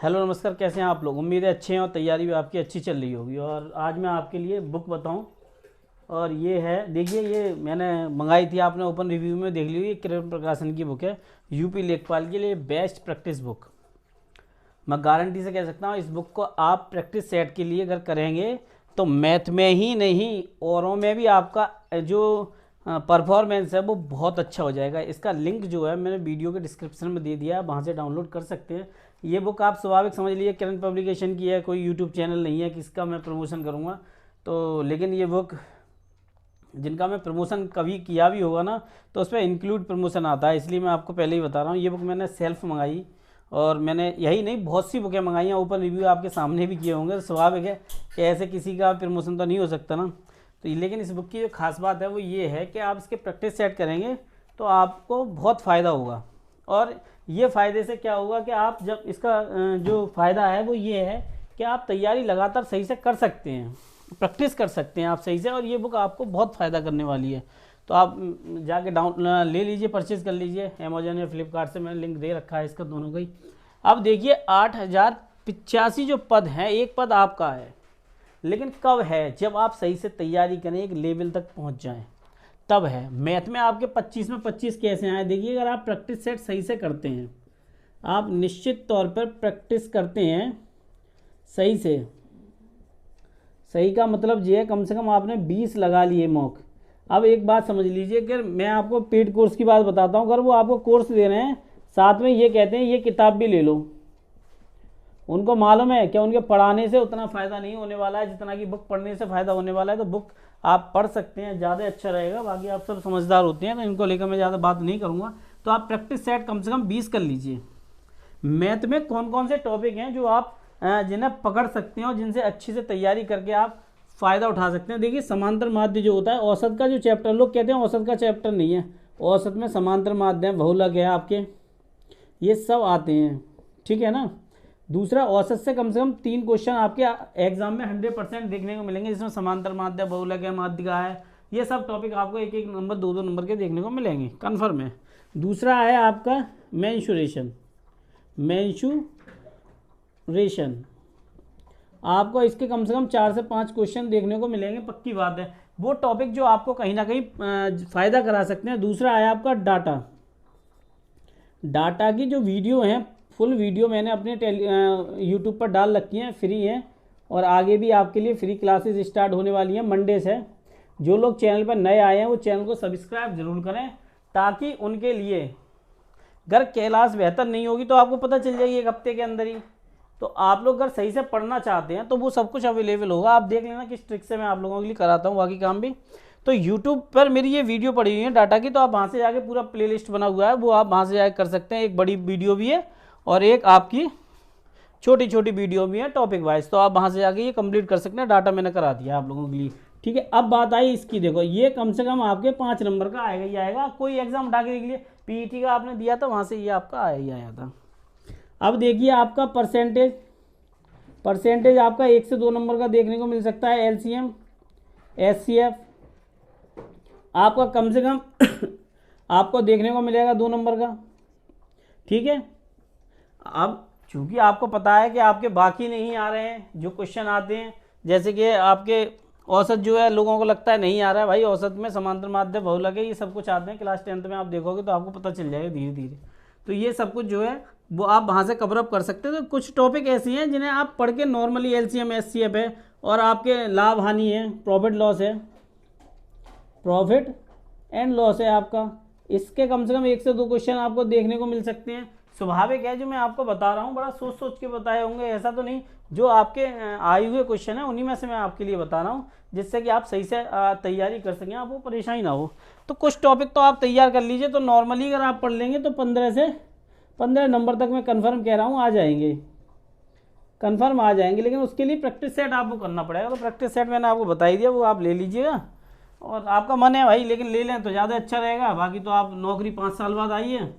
Hello नमस्कार, कैसे हैं आप लोग। उम्मीद है अच्छे हैं और तैयारी भी आपकी अच्छी चल रही होगी। और आज मैं आपके लिए बुक बताऊं, और ये है, देखिए, ये मैंने मंगाई थी, आपने ओपन रिव्यू में देख ली हुई। किरण प्रकाशन की बुक है, यूपी लेखपाल के लिए बेस्ट प्रैक्टिस बुक। मैं गारंटी से कह सकता हूँ, इस बुक को आप प्रैक्टिस सेट के लिए अगर करेंगे तो मैथ में ही नहीं, औरों में भी आपका जो परफॉर्मेंस है वो बहुत अच्छा हो जाएगा। इसका लिंक जो है मैंने वीडियो के डिस्क्रिप्शन में दे दिया है, वहाँ से डाउनलोड कर सकते हैं। ये बुक आप स्वाभाविक समझ लीजिए किरण पब्लिकेशन की है, कोई यूट्यूब चैनल नहीं है किसका मैं प्रमोशन करूँगा तो। लेकिन ये बुक जिनका मैं प्रमोशन कभी किया भी होगा ना, तो उस पर इंक्लूड प्रमोशन आता है, इसलिए मैं आपको पहले ही बता रहा हूँ। ये बुक मैंने सेल्फ मंगाई, और मैंने यही नहीं बहुत सी बुकें मंगाई हैं। ओपन रिव्यू आपके सामने भी किए होंगे, स्वाभाविक है कि ऐसे किसी का प्रमोशन तो नहीं हो सकता ना। तो लेकिन इस बुक की जो खास बात है वो ये है कि आप इसके प्रैक्टिस सेट करेंगे तो आपको बहुत फ़ायदा होगा। और ये फ़ायदे से क्या होगा कि आप जब इसका जो फ़ायदा है वो ये है कि आप तैयारी लगातार सही से कर सकते हैं, प्रैक्टिस कर सकते हैं आप सही से। और ये बुक आपको बहुत फ़ायदा करने वाली है। तो आप जाके डाउन ले लीजिए, परचेज़ कर लीजिए अमेजोन या फ्लिपकार्ट से, मैंने लिंक दे रखा है इसका दोनों का ही। अब देखिए 8085 जो पद हैं, एक पद आपका है, लेकिन कब है, जब आप सही से तैयारी करें, एक लेवल तक पहुंच जाएं, तब है। मैथ में आपके 25 में 25 कैसे आए, देखिए अगर आप प्रैक्टिस सेट सही से करते हैं, आप निश्चित तौर पर प्रैक्टिस करते हैं सही से, सही का मतलब ये है कम से कम आपने 20 लगा लिए मॉक। अब एक बात समझ लीजिए कि मैं आपको पेड कोर्स की बात बताता हूँ, अगर वो आपको कोर्स दे रहे हैं साथ में ये कहते हैं ये किताब भी ले लो, उनको मालूम है कि उनके पढ़ाने से उतना फ़ायदा नहीं होने वाला है जितना कि बुक पढ़ने से फ़ायदा होने वाला है। तो बुक आप पढ़ सकते हैं, ज़्यादा अच्छा रहेगा। बाकी आप सब समझदार होते हैं तो इनको लेकर मैं ज़्यादा बात नहीं करूँगा। तो आप प्रैक्टिस सेट कम से कम 20 कर लीजिए। मैथ में कौन कौन से टॉपिक हैं जो आप जिन्हें पकड़ सकते हैं और जिनसे अच्छी से तैयारी करके आप फ़ायदा उठा सकते हैं। देखिए समांतर माध्य जो होता है, औसत का जो चैप्टर, लोग कहते हैं औसत का चैप्टर नहीं है, औसत में समांतर माध्य है, बहुलक है आपके, ये सब आते हैं, ठीक है ना। दूसरा, औसत से कम 3 क्वेश्चन आपके एग्जाम में 100% देखने को मिलेंगे, जिसमें समांतर माध्य, बहुलक है, माध्यिका है, ये सब टॉपिक आपको एक एक नंबर, दो दो नंबर के देखने को मिलेंगे, कन्फर्म है। दूसरा है आपका मेंशुरेशन, मेंशुरेशन आपको इसके कम से कम 4 से 5 क्वेश्चन देखने को मिलेंगे, पक्की बात है। वो टॉपिक जो आपको कहीं ना कहीं फ़ायदा करा सकते हैं। दूसरा है आपका डाटा, डाटा की जो वीडियो हैं, फुल वीडियो मैंने अपने यूट्यूब पर डाल रखी हैं, फ्री हैं। और आगे भी आपके लिए फ्री क्लासेस स्टार्ट होने वाली हैं मंडे से। जो लोग चैनल पर नए आए हैं वो चैनल को सब्सक्राइब जरूर करें, ताकि उनके लिए अगर क्लास बेहतर नहीं होगी तो आपको पता चल जाएगी एक हफ्ते के अंदर ही। तो आप लोग अगर सही से पढ़ना चाहते हैं तो वो सब कुछ अवेलेबल होगा। आप देख लेना किस ट्रिक से मैं आप लोगों के लिए कराता हूँ बाकी काम भी। तो YouTube पर मेरी ये वीडियो पड़ी हुई है डाटा की, तो आप वहाँ से जाके पूरा प्लेलिस्ट बना हुआ है, वो आप वहाँ से जाके कर सकते हैं। एक बड़ी वीडियो भी है और एक आपकी छोटी छोटी वीडियो भी है टॉपिक वाइज, तो आप वहाँ से जाके ये कंप्लीट कर सकते हैं। डाटा मैंने करा दिया आप लोगों के लिए, ठीक है। अब बात आई इसकी, देखो ये कम से कम आपके 5 नंबर का आएगा ही आएगा। कोई एग्जाम उठा के देख लिए, पीईटी का आपने दिया था, वहाँ से ये आपका आया ही आया था। अब देखिए आपका परसेंटेज आपका 1 से 2 नंबर का देखने को मिल सकता है। LCM, SCF आपका कम से कम आपको देखने को मिलेगा 2 नंबर का, ठीक है। अब चूंकि आपको पता है कि आपके बाकी नहीं आ रहे हैं जो क्वेश्चन आते हैं, जैसे कि आपके औसत जो है, लोगों को लगता है नहीं आ रहा है भाई, औसत में समांतर माध्य, बहुलक है, ये सब कुछ आते हैं। क्लास 10th में आप देखोगे तो आपको पता चल जाएगा धीरे धीरे। तो ये सब कुछ जो है वो आप वहाँ से कवर अप कर सकते हैं। तो कुछ टॉपिक ऐसी हैं जिन्हें आप पढ़ के नॉर्मली LCM SCF है, और आपके लाभ हानि है, प्रॉफिट लॉस है, प्रॉफिट एंड लॉस है आपका, इसके कम से कम 1 से 2 क्वेश्चन आपको देखने को मिल सकते हैं। स्वाभाविक है, जो मैं आपको बता रहा हूँ बड़ा सोच सोच के बताए होंगे, ऐसा तो नहीं। जो आपके आए हुए क्वेश्चन है उन्हीं में से मैं आपके लिए बता रहा हूँ, जिससे कि आप सही से तैयारी कर सकें, आपको परेशानी ना हो। तो कुछ टॉपिक तो आप तैयार कर लीजिए, तो नॉर्मली अगर आप पढ़ लेंगे तो 15 से 15 नंबर तक मैं कन्फर्म कह रहा हूँ आ जाएंगे, कन्फर्म आ जाएंगे। लेकिन उसके लिए प्रैक्टिस सेट आपको करना पड़ेगा। तो प्रैक्टिस सेट मैंने आपको बता ही दिया, वो आप ले लीजिएगा। और आपका मन है भाई, लेकिन ले लें तो ज़्यादा अच्छा रहेगा। बाकी तो आप नौकरी 5 साल बाद आई है,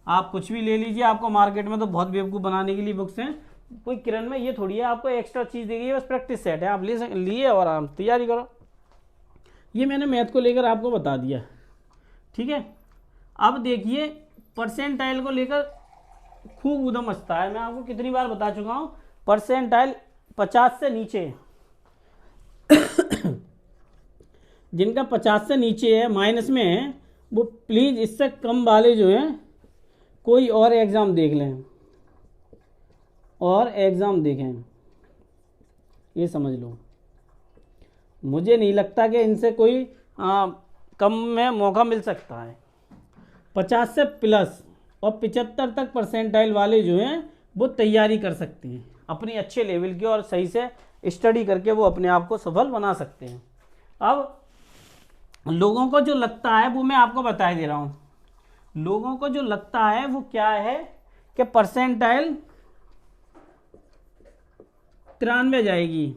आप कुछ भी ले लीजिए। आपको मार्केट में तो बहुत बेवकूफ़ बनाने के लिए बुक्स हैं, कोई किरण में ये थोड़ी है आपको एक्स्ट्रा चीज़ देगी, बस प्रैक्टिस सेट है, आप लिए और आप तैयारी करो। ये मैंने मैथ को लेकर आपको बता दिया, ठीक है। अब देखिए परसेंटाइल को लेकर खूब ऊधम मचता है। मैं आपको कितनी बार बता चुका हूँ, परसेंटाइल 50 से नीचे जिनका 50 से नीचे है, माइनस में है, वो प्लीज़ इससे कम वाले जो हैं कोई और एग्ज़ाम देख लें, और एग्ज़ाम देखें, ये समझ लो। मुझे नहीं लगता कि इनसे कोई कम में मौका मिल सकता है। 50 से प्लस और 75 तक परसेंटाइल वाले जो हैं वो तैयारी कर सकते हैं अपनी अच्छे लेवल की, और सही से स्टडी करके वो अपने आप को सफल बना सकते हैं। अब लोगों को जो लगता है वो मैं आपको बता दे रहा हूँ। लोगों को जो लगता है वो क्या है कि परसेंटाइल 93 जाएगी,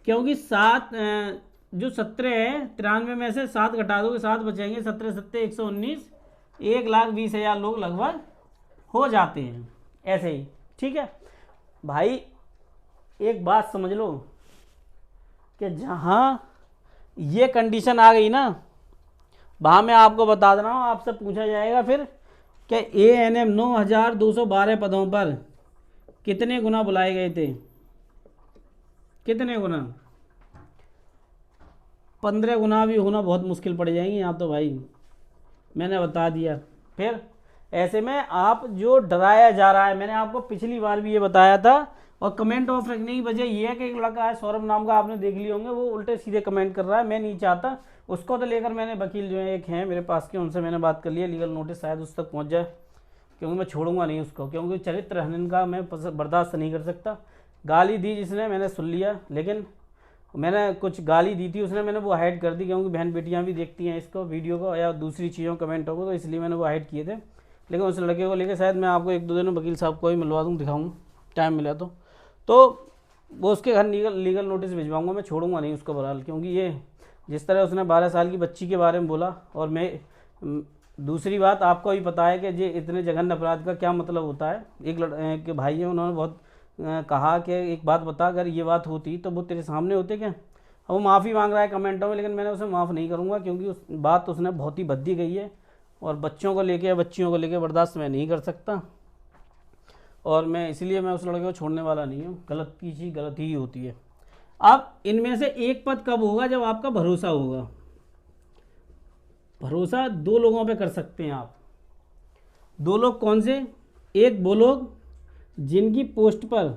क्योंकि 7 जो 17 है, 93 में से 7 घटा दोगे 7 बचेंगे, 17 7 119, 1,20,000 लोग लगभग हो जाते हैं ऐसे ही। ठीक है भाई, एक बात समझ लो कि जहाँ ये कंडीशन आ गई ना, वहाँ मैं आपको बता दे रहा हूँ, आपसे पूछा जाएगा फिर कि ANM 9,212 पदों पर कितने गुना बुलाए गए थे, कितने गुना? 15 गुना भी होना बहुत मुश्किल पड़ जाएंगे यहाँ तो भाई, मैंने बता दिया। फिर ऐसे में आप जो डराया जा रहा है, मैंने आपको पिछली बार भी ये बताया था, और कमेंट ऑफ रखने की वजह ये है कि एक लड़का है सौरभ नाम का, आपने देख लिए होंगे, वो उल्टे सीधे कमेंट कर रहा है, मैं नहीं चाहता उसको। तो लेकर मैंने वकील जो है एक हैं मेरे पास के, उनसे मैंने बात कर लिया, लीगल नोटिस शायद उस तक पहुँच जाए, क्योंकि मैं छोड़ूंगा नहीं उसको, क्योंकि चरित्र हनन का मैं बर्दाश्त नहीं कर सकता। गाली दी जिसने, मैंने सुन लिया, लेकिन मैंने कुछ गाली दी थी उसने, मैंने वो हाइड कर दी, क्योंकि बहन बेटियां भी देखती हैं इसको, वीडियो को या दूसरी चीज़ों कमेंटों को, तो इसलिए मैंने वो हाइड किए थे। लेकिन उस लड़के को लेकर शायद मैं आपको 1-2 दिन में वकील साहब को ही मिलवा दूँ, दिखाऊँ टाइम मिला तो वो उसके घर लीगल नोटिस भिजवाऊँगा, मैं छोड़ूंगा नहीं उसको बहरहाल, क्योंकि ये जिस तरह उसने 12 साल की बच्ची के बारे में बोला, और मैं दूसरी बात आपको भी पता है कि ये इतने जघन्य अपराध का क्या मतलब होता है। एक भाई है, उन्होंने बहुत कहा कि एक बात बता, अगर ये बात होती तो वो तेरे सामने होते क्या। अब वो माफ़ी मांग रहा है कमेंटों में, लेकिन मैंने उसे माफ़ नहीं करूँगा, क्योंकि उस बात उसने बहुत ही भद्दी गई है, और बच्चों को लेके बच्चियों को लेके बर्दाश्त मैं नहीं कर सकता, और मैं इसलिए मैं उस लड़के को छोड़ने वाला नहीं हूँ। गलत की चीज़ गलत ही होती है। अब इनमें से एक पद कब होगा, जब आपका भरोसा होगा। भरोसा 2 लोगों पे कर सकते हैं आप। 2 लोग कौन से? एक वो लोग जिनकी पोस्ट पर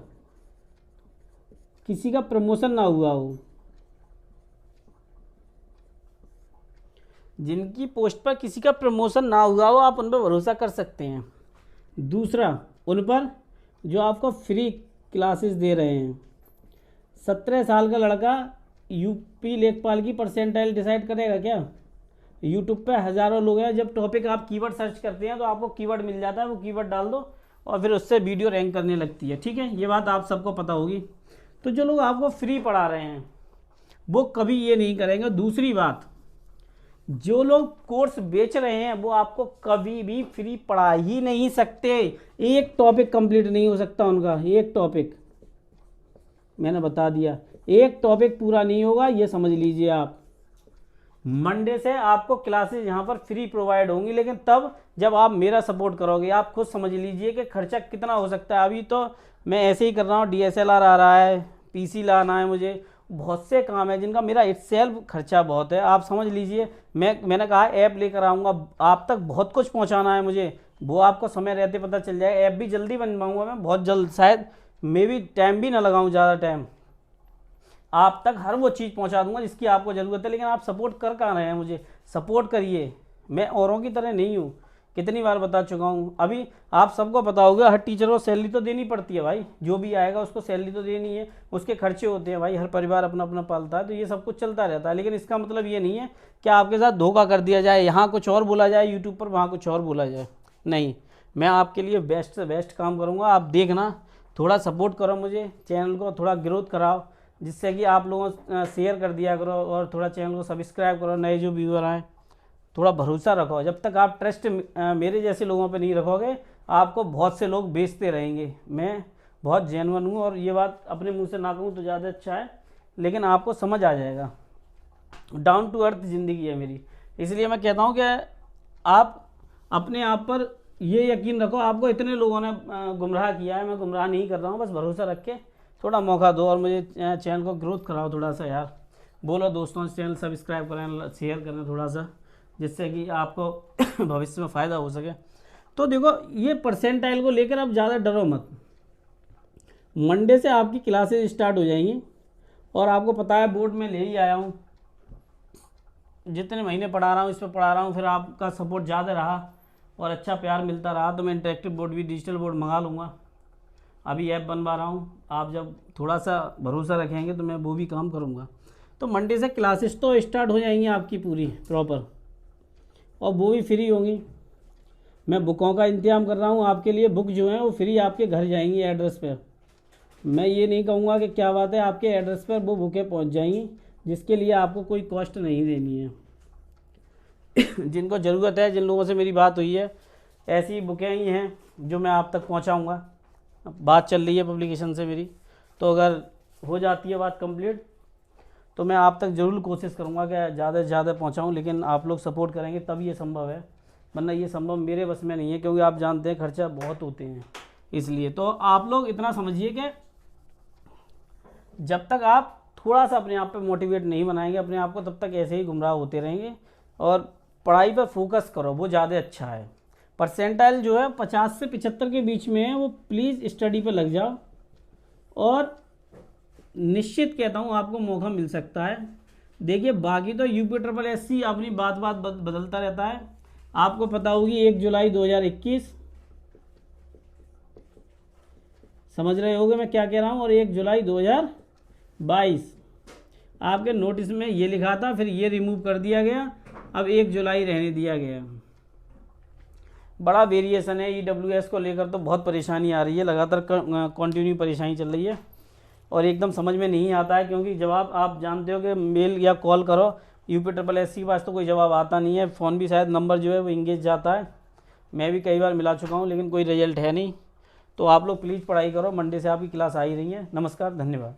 किसी का प्रमोशन ना हुआ हो, जिनकी पोस्ट पर किसी का प्रमोशन ना हुआ हो, आप उन पर भरोसा कर सकते हैं। दूसरा, उन पर जो आपको फ्री क्लासेस दे रहे हैं। 17 साल का लड़का यूपी लेखपाल की परसेंटाइल डिसाइड करेगा क्या? यूट्यूब पे हज़ारों लोग हैं, जब टॉपिक आप कीवर्ड सर्च करते हैं तो आपको कीवर्ड मिल जाता है, वो कीवर्ड डाल दो और फिर उससे वीडियो रैंक करने लगती है। ठीक है, ये बात आप सबको पता होगी। तो जो लोग आपको फ्री पढ़ा रहे हैं वो कभी ये नहीं करेंगे। दूसरी बात, जो लोग कोर्स बेच रहे हैं वो आपको कभी भी फ्री पढ़ा ही नहीं सकते। एक टॉपिक कंप्लीट नहीं हो सकता उनका, एक टॉपिक, मैंने बता दिया, एक टॉपिक पूरा नहीं होगा, ये समझ लीजिए आप। मंडे से आपको क्लासेस यहाँ पर फ्री प्रोवाइड होंगी, लेकिन तब जब आप मेरा सपोर्ट करोगे। आप खुद समझ लीजिए कि खर्चा कितना हो सकता है। अभी तो मैं ऐसे ही कर रहा हूँ, DSLR आ रहा है, PC लाना है मुझे, बहुत से काम है जिनका मेरा इटसेल्फ खर्चा बहुत है। आप समझ लीजिए, मैंने कहा ऐप लेकर आऊँगा, आप तक बहुत कुछ पहुँचाना है मुझे, वो आपको समय रहते पता चल जाएगा। ऐप भी जल्दी बनवाऊँगा मैं, बहुत जल्द, शायद मैं भी टाइम भी ना लगाऊँ ज़्यादा टाइम, आप तक हर वो चीज़ पहुंचा दूंगा जिसकी आपको ज़रूरत है। लेकिन आप सपोर्ट कर कहाँ रहे हैं मुझे? सपोर्ट करिए, मैं औरों की तरह नहीं हूँ, कितनी बार बता चुका हूँ। अभी आप सबको पता होगा, हर टीचर को सैलरी तो देनी पड़ती है भाई, जो भी आएगा उसको सैलरी तो देनी है, उसके खर्चे होते हैं भाई, हर परिवार अपना अपना पालता है, तो ये सब कुछ चलता रहता है। लेकिन इसका मतलब ये नहीं है कि आपके साथ धोखा कर दिया जाए, यहाँ कुछ और बोला जाए यूट्यूब पर, वहाँ कुछ और बोला जाए। नहीं, मैं आपके लिए बेस्ट से बेस्ट काम करूँगा। आप देखना, थोड़ा सपोर्ट करो मुझे, चैनल को थोड़ा ग्रोथ कराओ, जिससे कि आप लोगों शेयर कर दिया करो, और थोड़ा चैनल को सब्सक्राइब करो, नए जो व्यूअर आए, थोड़ा भरोसा रखो। जब तक आप ट्रस्ट मेरे जैसे लोगों पे नहीं रखोगे, आपको बहुत से लोग बेचते रहेंगे। मैं बहुत जेन्युइन हूँ, और ये बात अपने मुंह से ना कहूँ तो ज़्यादा अच्छा है, लेकिन आपको समझ आ जाएगा। डाउन टू अर्थ ज़िंदगी है मेरी, इसलिए मैं कहता हूँ कि आप अपने आप पर ये यकीन रखो, आपको इतने लोगों ने गुमराह किया है, मैं गुमराह नहीं कर रहा हूँ, बस भरोसा रख के थोड़ा मौका दो और मुझे चैनल को ग्रोथ कराओ थोड़ा सा यार। बोलो दोस्तों चैनल सब्सक्राइब करें, शेयर करें थोड़ा सा, जिससे कि आपको भविष्य में फ़ायदा हो सके। तो देखो ये परसेंटाइल को लेकर आप ज़्यादा डरो मत। मंडे से आपकी क्लासेस स्टार्ट हो जाएंगी और आपको पता है बोर्ड में ले ही आया हूँ, जितने महीने पढ़ा रहा हूँ इस पर पढ़ा रहा हूँ, फिर आपका सपोर्ट ज़्यादा रहा और अच्छा प्यार मिलता रहा तो मैं इंटरेक्टिव बोर्ड भी, डिजिटल बोर्ड मंगा लूँगा। अभी ऐप बनवा रहा हूँ, आप जब थोड़ा सा भरोसा रखेंगे तो मैं वो भी काम करूँगा। तो मंडे से क्लासेस तो स्टार्ट हो जाएंगी आपकी पूरी प्रॉपर, और वो भी फ्री होंगी। मैं बुकों का इंतजाम कर रहा हूँ आपके लिए, बुक जो है वो फ्री आपके घर जाएंगी एड्रेस पर। मैं ये नहीं कहूँगा कि क्या बात है, आपके एड्रेस पर वो बुकें पहुँच जाएंगी, जिसके लिए आपको कोई कॉस्ट नहीं देनी है। जिनको ज़रूरत है, जिन लोगों से मेरी बात हुई है, ऐसी बुकें ही हैं जो मैं आप तक पहुँचाऊँगा। बात चल रही है पब्लिकेशन से मेरी, तो अगर हो जाती है बात कंप्लीट तो मैं आप तक ज़रूर कोशिश करूँगा कि ज़्यादा से ज़्यादा पहुँचाऊँ, लेकिन आप लोग सपोर्ट करेंगे तब ये संभव है, वरना ये संभव मेरे बस में नहीं है, क्योंकि आप जानते हैं खर्चा बहुत होते हैं। इसलिए तो आप लोग इतना समझिए कि जब तक आप थोड़ा सा अपने आप पे मोटिवेट नहीं बनाएंगे अपने आप को, तब तक ऐसे ही गुमराह होते रहेंगे। और पढ़ाई पर फोकस करो, वो ज़्यादा अच्छा है। परसेंटाइल जो है 50 से 75 के बीच में है, वो प्लीज़ स्टडी पे लग जाओ और निश्चित कहता हूँ आपको मौका मिल सकता है। देखिए बाकी तो UPSSC अपनी बात बदलता रहता है। आपको पता होगी 1 जुलाई 2021, समझ रहे होगे मैं क्या कह रहा हूँ, और 1 जुलाई 2022 आपके नोटिस में ये लिखा था, फिर ये रिमूव कर दिया गया, अब 1 जुलाई रहने दिया गया। बड़ा वेरिएशन है। EWS को लेकर तो बहुत परेशानी आ रही है, लगातार कंटिन्यू परेशानी चल रही है और एकदम समझ में नहीं आता है, क्योंकि जवाब आप जानते हो कि मेल या कॉल करो UPSSC के पास तो कोई जवाब आता नहीं है, फ़ोन भी शायद नंबर जो है वो इंगेज जाता है। मैं भी कई बार मिला चुका हूँ लेकिन कोई रिजल्ट है नहीं। तो आप लोग प्लीज़ पढ़ाई करो, मंडे से आपकी क्लास आ ही रही है। नमस्कार, धन्यवाद।